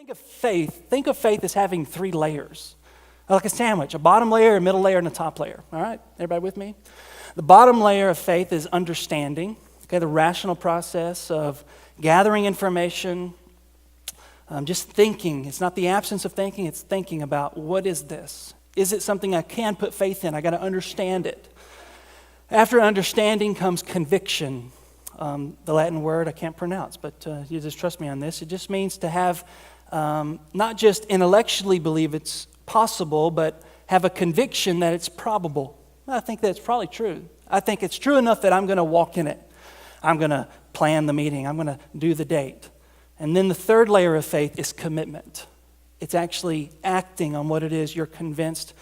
Think of faith as having 3 layers, like a sandwich, a bottom layer, a middle layer, and a top layer. All right, everybody with me? The bottom layer of faith is understanding, okay, the rational process of gathering information, just thinking. It's not the absence of thinking, it's thinking about what is this? Is it something I can put faith in? I got to understand it. After understanding comes conviction. The Latin word I can't pronounce, but you just trust me on this. It just means to have, not just intellectually believe it's possible, but have a conviction that it's probable. I think that's probably true. I think it's true enough that I'm going to walk in it. I'm going to plan the meeting. I'm going to do the date. And then the third layer of faith is commitment. It's actually acting on what it is you're convinced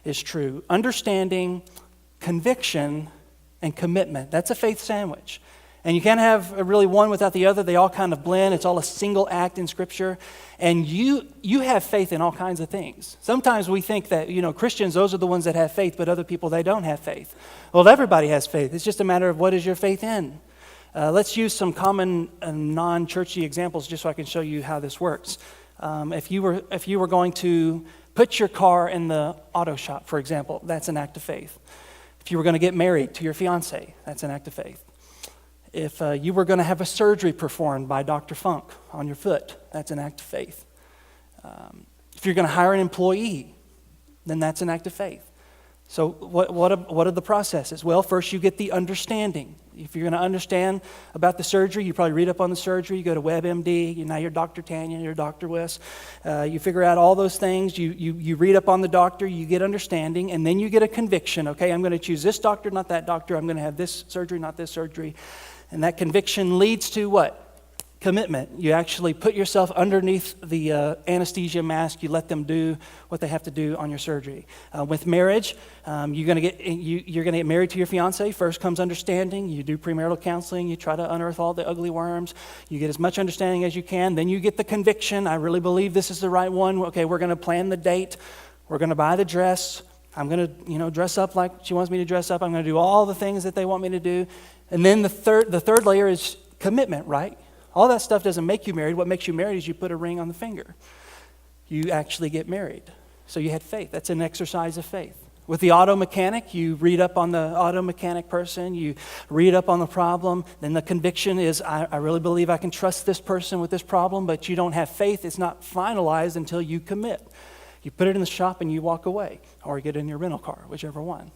is true. Understanding, conviction, and commitment. That's a faith sandwich. And you can't have really one without the other. They all kind of blend. It's all a single act in Scripture. And you have faith in all kinds of things. Sometimes we think that, Christians, those are the ones that have faith, but other people, they don't have faith. Well, everybody has faith. It's just a matter of what is your faith in. Let's use some common non-churchy examples just so I can show you how this works. If you were going to put your car in the auto shop, for example, that's an act of faith. If you were going to get married to your fiance, that's an act of faith. If you were going to have a surgery performed by Dr. Funk on your foot, that's an act of faith. If you're going to hire an employee, then that's an act of faith. So what are the processes? Well, first you get the understanding. If you're going to understand about the surgery, you probably read up on the surgery. You go to WebMD. Now you're Dr. Tanya, you're Dr. Wes. You figure out all those things. You read up on the doctor. You get understanding, and then you get a conviction. Okay, I'm going to choose this doctor, not that doctor. I'm going to have this surgery, not this surgery. And that conviction leads to what? Commitment. You actually put yourself underneath the anesthesia mask. You let them do what they have to do on your surgery. With marriage, you're going to get married to your fiance. First comes understanding. You do premarital counseling. You try to unearth all the ugly worms. You get as much understanding as you can. Then you get the conviction. I really believe this is the right one. Okay, we're going to plan the date. We're going to buy the dress. I'm going to, dress up like she wants me to dress up. I'm going to do all the things that they want me to do. And then the third layer is commitment, right? All that stuff doesn't make you married. What makes you married is you put a ring on the finger. You actually get married. So you had faith. That's an exercise of faith. With the auto mechanic, you read up on the auto mechanic person. You read up on the problem. Then the conviction is, I really believe I can trust this person with this problem, but you don't have faith. It's not finalized until you commit. You put it in the shop and you walk away, or you get in your rental car, whichever one.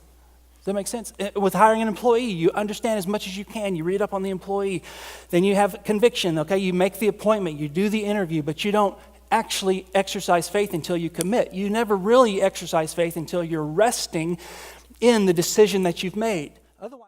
Does that make sense? With hiring an employee, you understand as much as you can. You read up on the employee. Then you have conviction, okay? You make the appointment. You do the interview, but you don't actually exercise faith until you commit. You never really exercise faith until you're resting in the decision that you've made. Otherwise.